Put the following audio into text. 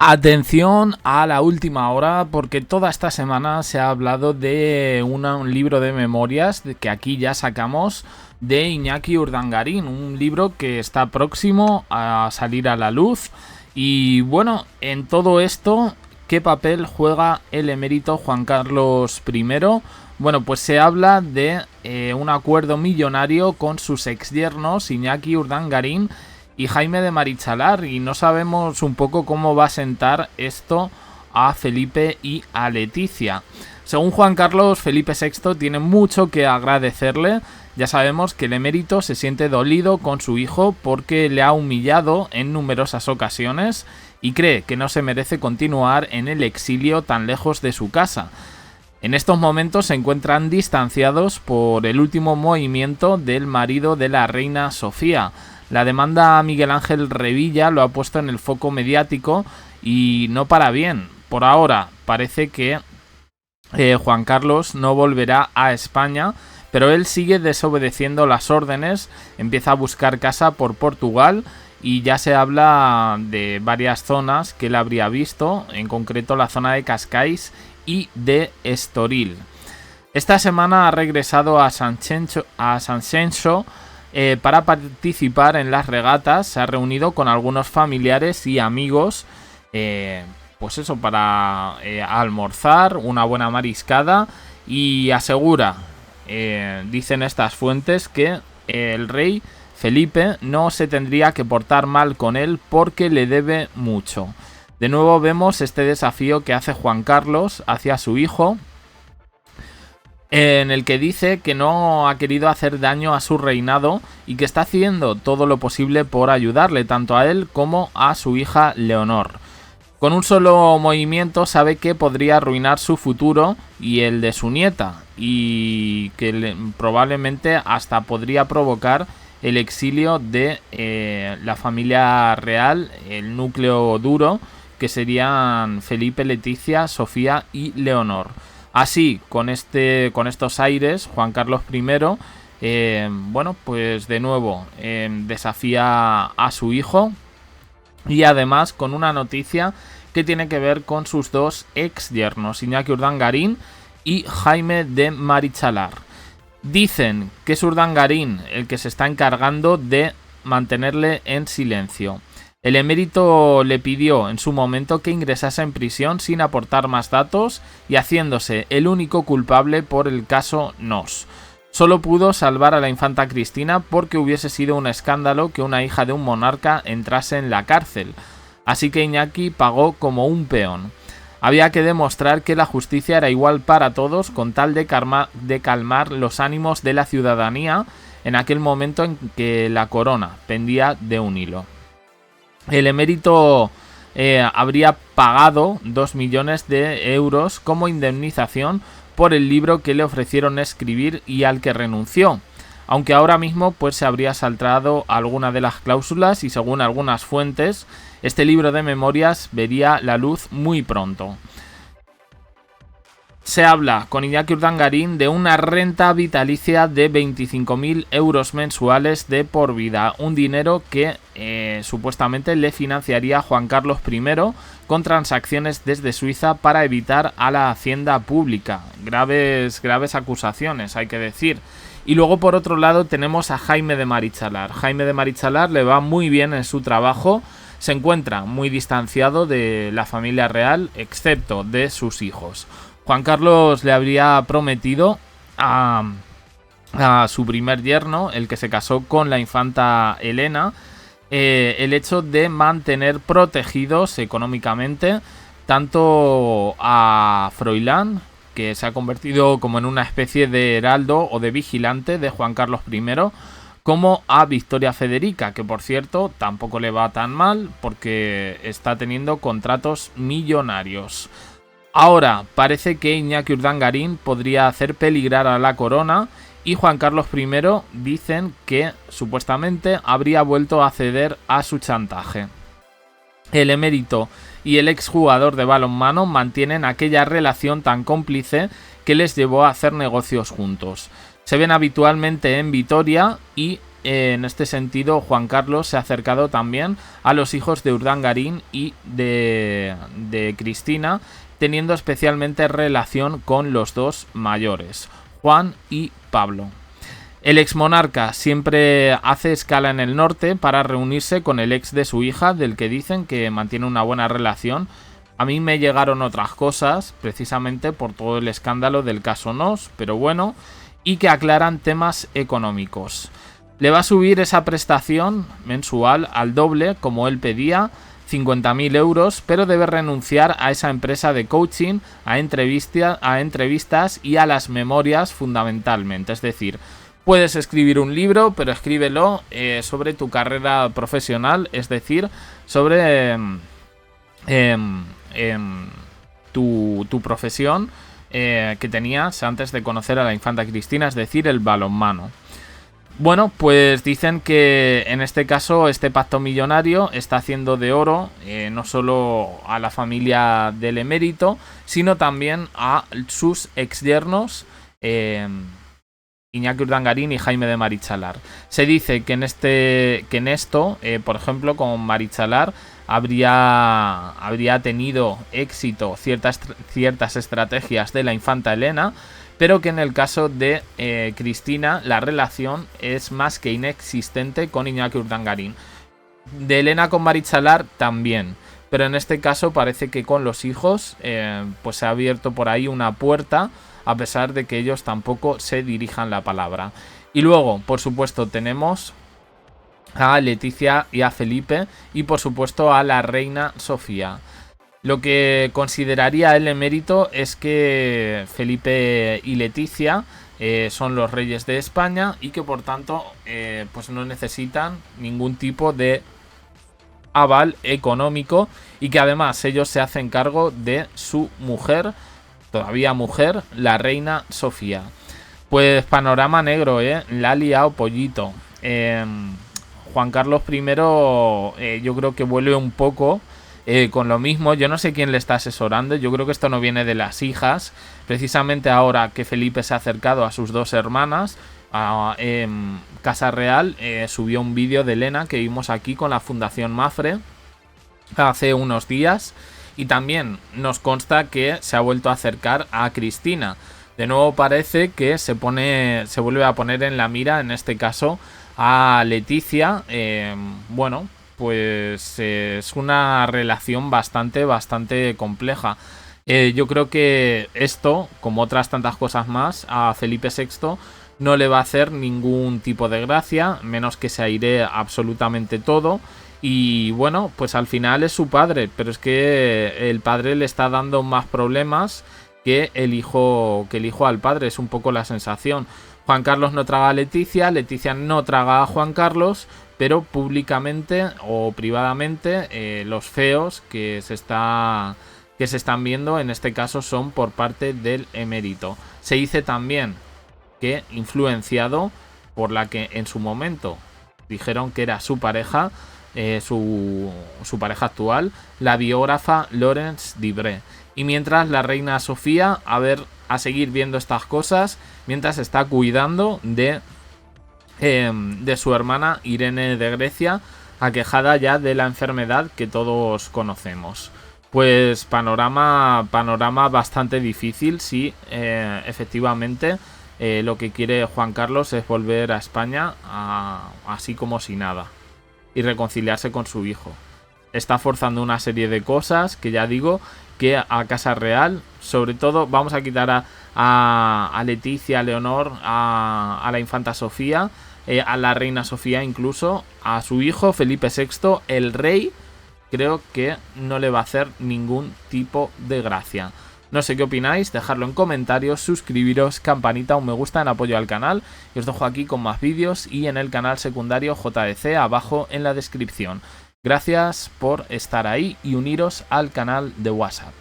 Atención a la última hora, porque toda esta semana se ha hablado de un libro de memorias que aquí ya sacamos de Iñaki Urdangarín, un libro que está próximo a salir a la luz. Y bueno, en todo esto, ¿qué papel juega el emérito Juan Carlos I? Bueno, pues se habla de un acuerdo millonario con sus exyernos Iñaki Urdangarín y Jaime de Marichalar, y no sabemos un poco cómo va a sentar esto a Felipe y a Leticia. Según Juan Carlos, Felipe VI tiene mucho que agradecerle. Ya sabemos que el emérito se siente dolido con su hijo porque le ha humillado en numerosas ocasiones y cree que no se merece continuar en el exilio tan lejos de su casa. En estos momentos se encuentran distanciados por el último movimiento del marido de la reina Sofía. La demanda a Miguel Ángel Revilla lo ha puesto en el foco mediático y no para bien. Por ahora parece que Juan Carlos no volverá a España, pero él sigue desobedeciendo las órdenes, empieza a buscar casa por Portugal y ya se habla de varias zonas que él habría visto, en concreto la zona de Cascais y de Estoril. Esta semana ha regresado a Sanxenxo para participar en las regatas. Se ha reunido con algunos familiares y amigos, pues eso, para almorzar, una buena mariscada, y asegura, dicen estas fuentes, que el rey Felipe no se tendría que portar mal con él porque le debe mucho. De nuevo vemos este desafío que hace Juan Carlos hacia su hijo, en el que dice que no ha querido hacer daño a su reinado y que está haciendo todo lo posible por ayudarle tanto a él como a su hija Leonor. Con un solo movimiento sabe que podría arruinar su futuro y el de su nieta, y que probablemente hasta podría provocar el exilio de la familia real, el núcleo duro, que serían Felipe, Leticia, Sofía y Leonor. Así, con estos aires, Juan Carlos I, bueno, pues de nuevo desafía a su hijo, y además con una noticia que tiene que ver con sus dos ex yernos, Iñaki Urdangarín y Jaime de Marichalar. Dicen que es Urdangarín el que se está encargando de mantenerle en silencio. El emérito le pidió en su momento que ingresase en prisión sin aportar más datos y haciéndose el único culpable por el caso Nos. Solo pudo salvar a la infanta Cristina porque hubiese sido un escándalo que una hija de un monarca entrase en la cárcel. Así que Iñaki pagó como un peón. Había que demostrar que la justicia era igual para todos con tal de calmar los ánimos de la ciudadanía en aquel momento en que la corona pendía de un hilo. El emérito habría pagado 2 millones de euros como indemnización por el libro que le ofrecieron escribir y al que renunció, aunque ahora mismo pues se habría saltado alguna de las cláusulas y según algunas fuentes este libro de memorias vería la luz muy pronto. Se habla con Iñaki Urdangarín de una renta vitalicia de 25.000 euros mensuales de por vida, un dinero que supuestamente le financiaría Juan Carlos I con transacciones desde Suiza para evitar a la hacienda pública. Graves acusaciones, hay que decir. Y luego por otro lado tenemos a Jaime de Marichalar. Jaime de Marichalar le va muy bien en su trabajo, se encuentra muy distanciado de la familia real, excepto de sus hijos. Juan Carlos le habría prometido a su primer yerno, el que se casó con la infanta Elena, el hecho de mantener protegidos económicamente tanto a Froilán, que se ha convertido como en una especie de heraldo o de vigilante de Juan Carlos I, como a Victoria Federica, que por cierto tampoco le va tan mal porque está teniendo contratos millonarios. Ahora parece que Iñaki Urdangarín podría hacer peligrar a la corona y Juan Carlos I dicen que supuestamente habría vuelto a ceder a su chantaje. El emérito y el exjugador de balonmano mantienen aquella relación tan cómplice que les llevó a hacer negocios juntos. Se ven habitualmente en Vitoria y en este sentido Juan Carlos se ha acercado también a los hijos de Urdangarín y de Cristina, teniendo especialmente relación con los dos mayores, Juan y Pablo. El exmonarca siempre hace escala en el norte para reunirse con el ex de su hija, del que dicen que mantiene una buena relación. A mí me llegaron otras cosas, precisamente por todo el escándalo del caso Nos, pero bueno, y que aclaran temas económicos. Le va a subir esa prestación mensual al doble, como él pedía, 50.000 euros, pero debe renunciar a esa empresa de coaching, a entrevistas y a las memorias fundamentalmente. Es decir, puedes escribir un libro, pero escríbelo sobre tu carrera profesional, es decir, sobre tu profesión que tenías antes de conocer a la infanta Cristina, es decir, el balonmano. Bueno, pues dicen que en este caso este pacto millonario está haciendo de oro no solo a la familia del emérito, sino también a sus exyernos Iñaki Urdangarín y Jaime de Marichalar. Se dice que en esto, por ejemplo, con Marichalar habría tenido éxito ciertas estrategias de la infanta Elena, pero que en el caso de Cristina la relación es más que inexistente con Iñaki Urdangarín. De Elena con Marichalar también, pero en este caso parece que con los hijos pues se ha abierto por ahí una puerta, a pesar de que ellos tampoco se dirijan la palabra. Y luego, por supuesto, tenemos a Leticia y a Felipe, y por supuesto a la reina Sofía. Lo que consideraría el emérito es que Felipe y Leticia son los reyes de España y que por tanto pues no necesitan ningún tipo de aval económico, y que además ellos se hacen cargo de su mujer, todavía mujer, la reina Sofía. Pues panorama negro, la ha liado pollito. Juan Carlos I yo creo que vuelve un poco con lo mismo. Yo no sé quién le está asesorando, yo creo que esto no viene de las hijas. Precisamente ahora que Felipe se ha acercado a sus dos hermanas, Casa Real subió un vídeo de Elena que vimos aquí con la Fundación Mafre hace unos días, y también nos consta que se ha vuelto a acercar a Cristina. De nuevo parece que se vuelve a poner en la mira, en este caso a Leticia. Bueno, pues es una relación bastante compleja. Yo creo que esto, como otras tantas cosas más, a Felipe VI no le va a hacer ningún tipo de gracia, menos que se airee absolutamente todo. Y bueno, pues al final es su padre, pero es que el padre le está dando más problemas que el hijo al padre, es un poco la sensación. Juan Carlos no traga a Leticia, Leticia no traga a Juan Carlos, pero públicamente o privadamente los feos que se están viendo en este caso son por parte del emérito. Se dice también que influenciado por la que en su momento dijeron que era su pareja, su pareja actual, la biógrafa Laurence Dibré. Y mientras la reina Sofía a seguir viendo estas cosas, mientras está cuidando de su hermana Irene de Grecia, aquejada ya de la enfermedad que todos conocemos. Pues panorama bastante difícil si efectivamente lo que quiere Juan Carlos es volver a España así como si nada y reconciliarse con su hijo. Está forzando una serie de cosas que ya digo que a Casa Real, sobre todo, vamos a quitar a Leticia, a Leonor, a la infanta Sofía, a la reina Sofía, incluso a su hijo Felipe VI, el rey, creo que no le va a hacer ningún tipo de gracia. No sé qué opináis, dejadlo en comentarios, suscribiros, campanita, un me gusta en apoyo al canal, y os dejo aquí con más vídeos y en el canal secundario JDC abajo en la descripción. Gracias por estar ahí y uniros al canal de WhatsApp.